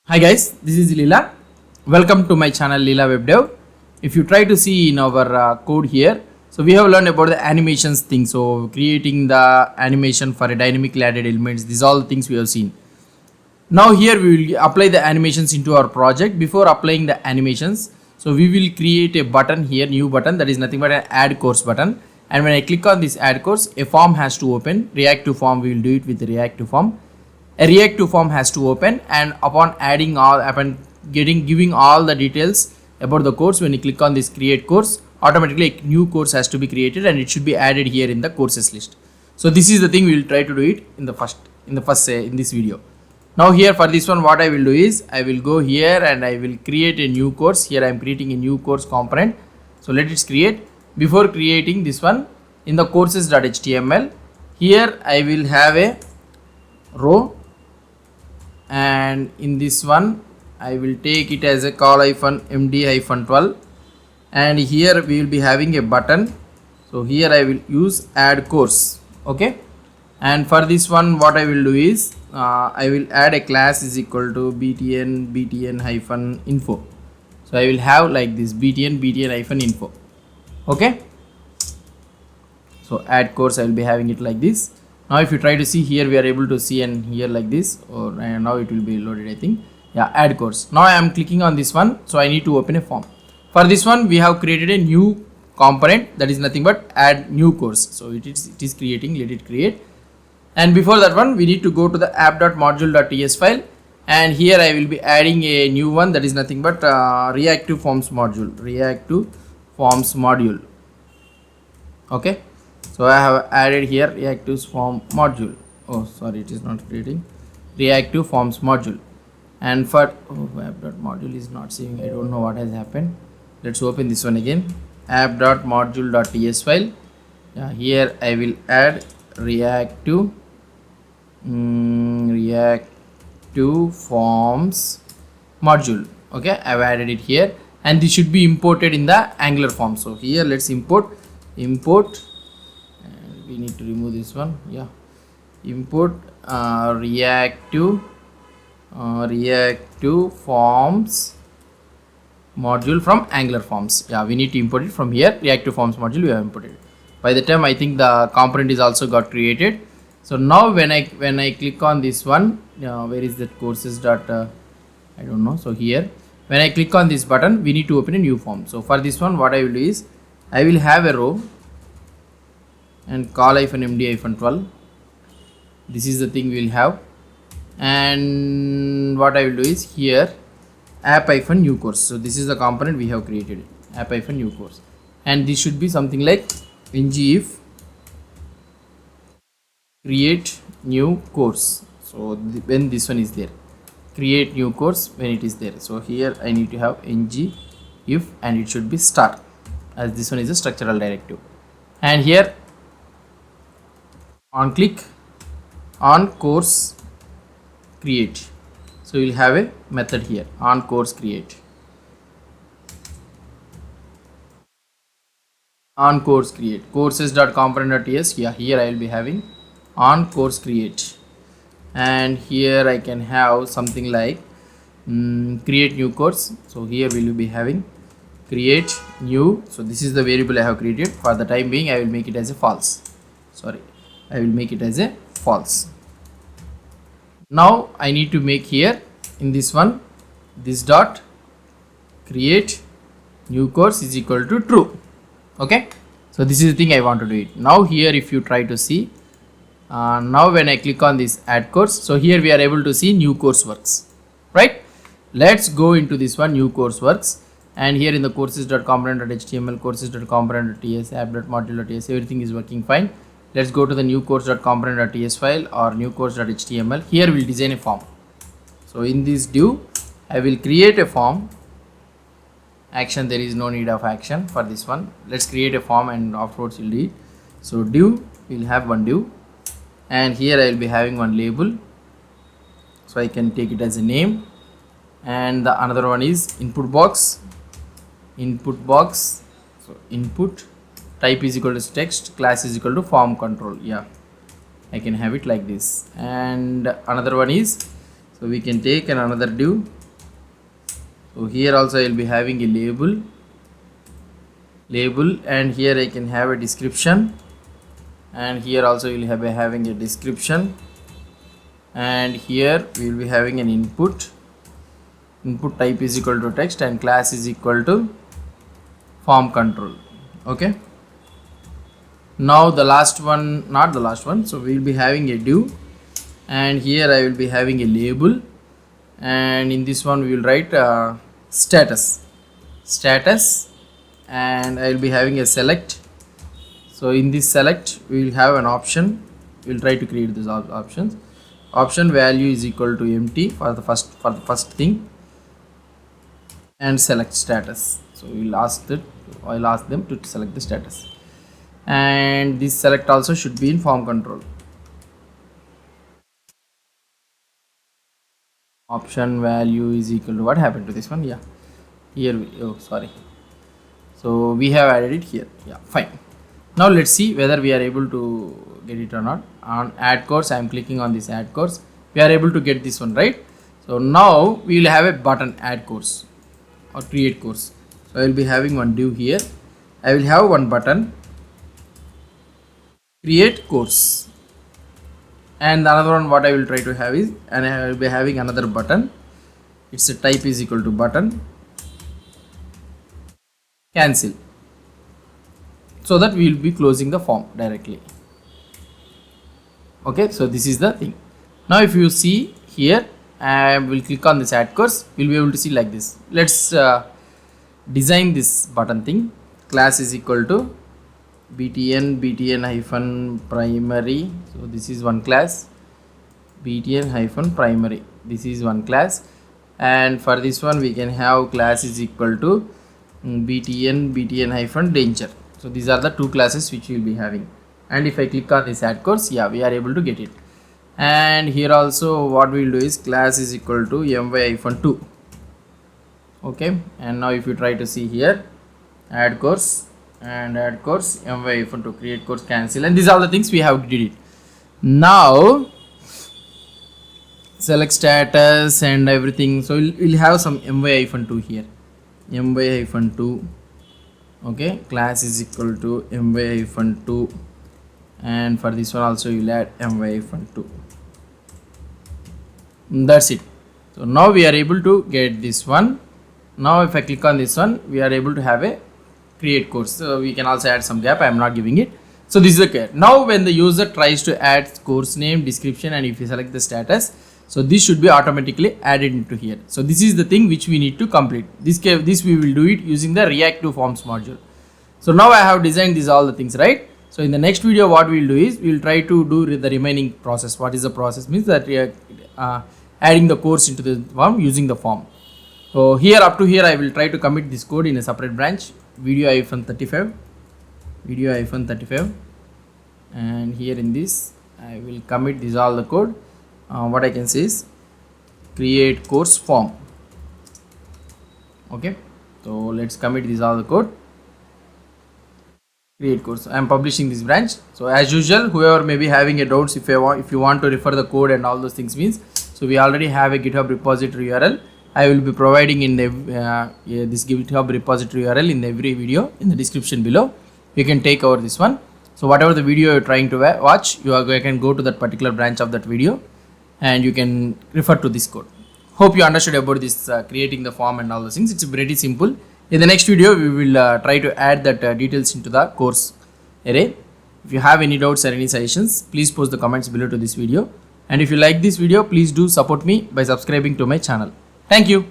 Hi guys, this is Leela. Welcome to my channel Leela Web Dev. If you try to see in our code here, so we have learned about the animations thing. So creating the animation for a dynamically added elements. These all things we have seen. Now here we will apply the animations into our project. Before applying the animations, so we will create a button here, new button, that is nothing but an add course button. And when I click on this add course, a form has to open. React to form, we will do it with the React to form. A React to form has to open, and upon giving all the details about the course, when you click on this create course, automatically a new course has to be created and it should be added here in the courses list. So this is the thing we will try to do it in this video. Now here for this one, what I will do is I will go here and I will create a new course. Here I am creating a new course component. So let it create. Before creating this one, in the courses.html, here I will have a row, and in this one I will take it as a call-md-12, and here we will be having a button. So here I will use add course. Okay, and for this one what I will do is I will add a class is equal to btn-info. So I will have like this btn-info. Okay, so add course I will be having it like this. Now if you try to see here, we are able to see, and here like this, or now it will be loaded, I think. Yeah, add course. Now I am clicking on this one, so I need to open a form. For this one we have created a new component, that is nothing but add new course. So it is creating, let it create. And before that one we need to go to the app.module.ts file, and here I will be adding a new one, that is nothing but reactive forms module. Okay, so I have added here reactive form module. Oh sorry, it is not creating reactive forms module. And for app.module is not saving, I don't know what has happened. Let's open this one again, app.module.ts file. Yeah, here I will add reactive forms module. Okay, I've added it here, and this should be imported in the Angular form. So here let's import, and we need to remove this one. Yeah, import reactive forms module from Angular forms. Yeah, we need to import it from here. Reactive forms module we have imported it. By the time I think the component is also got created. So now when I click on this one, where is that courses dot I don't know. So here when I click on this button, we need to open a new form. So for this one what I will do is I will have a row and call-md-12. this is the thing we will have, and what I will do is here app-new course. So this is the component we have created, app-new course, and this should be something like ng-if create new course. So when this one is there, create new course when it is there. So here I need to have ng-if, and it should be start, as this one is a structural directive. And here on click on course create, so you will have a method here on course create. On course create courses.component.ts. Yeah, here I will be having on course create, and here I can have something like create new course. So here we will be having create new. So this is the variable I have created. For the time being I will make it as a false. I will make it as a false. Now I need to make here in this one, this dot create new course is equal to true. Okay, so this is the thing I want to do it. Now here if you try to see, now when I click on this add course, so here we are able to see new course works, right? Let's go into this one, new course works, and here in the courses.component.html, courses.component.ts, app.module.ts, everything is working fine. Let's go to the new course.component.ts file or new course.html. Here we'll design a form. So in this div I will create a form. Action, there is no need of action for this one. Let's create a form and afterwards we'll do it. So div, we'll have one div, and here I will be having one label, so I can take it as a name, and the another one is input box. So input type is equal to text, class is equal to form control. Yeah, I can have it like this. And another one is So we can take another div. So here also I will be having a label, and here I can have a description, and here also you will have having a description, and here we will be having an input type is equal to text, and class is equal to form control. Okay, now the last one, not the last one, so we will be having a div, and here I will be having a label, and in this one we will write status, and I will be having a select. So in this select we will have an option. We will try to create these options. Option value is equal to empty for the first thing, and select status. So we will ask that, I'll ask them to select the status, and this select also should be in form control. Option value is equal to, what happened to this one? Yeah, here oh sorry, so we have added it here. Yeah, fine. Now let's see whether we are able to get it or not. On add course, I am clicking on this add course. We are able to get this one, right? So now we will have a button, add course or create course. So I will be having one div here. I will have one button, create course, and the another one what I will try to have is, and I will be having another button. Its type is equal to button, cancel, so that we will be closing the form directly. Okay, so this is the thing. Now if you see here, I will click on this add course, we'll be able to see like this. Let's design this button thing. Class is equal to btn hyphen primary. So this is one class, btn hyphen primary, this is one class, and for this one we can have class is equal to btn hyphen danger. So these are the two classes which we will be having, and if I click on this add course, yeah, we are able to get it. And here also what we will do is class is equal to my hyphen 2. Okay, and now if you try to see here, add course and add course, my hyphen 2, create course, cancel, and these are the things we have did it. Now select status and everything, so we'll have some my hyphen 2 here, my hyphen 2. Okay, class is equal to my hyphen 2, and for this one also you will add my hyphen 2. That's it. So now we are able to get this one. Now if I click on this one, we are able to have a create course. So we can also add some gap, I am not giving it. So this is the case. Now when the user tries to add course name, description, and if you select the status, so this should be automatically added into here. So this is the thing which we need to complete. This we will do it using the reactive forms module. So now I have designed these all the things, right? So in the next video what we will do is, we will try to do the remaining process. What is the process? Means that adding the course into the form using the form. So here, up to here, I will try to commit this code in a separate branch, video-35, and here in this I will commit this all the code. What I can say is create course form. Okay, so let's commit this all the code, create course. I am publishing this branch. So as usual, whoever may be having a doubts, if you want to refer the code and all those things, means, so we already have a GitHub repository URL. I will be providing in the this GitHub repository URL in every video in the description below. You can take over this one. So whatever the video you're trying to watch, you can go to that particular branch of that video, and you can refer to this code. Hope you understood about this creating the form and all those things. It's pretty simple. In the next video, we will try to add that details into the course array. If you have any doubts or any suggestions, please post the comments below to this video. And if you like this video, please do support me by subscribing to my channel. Thank you.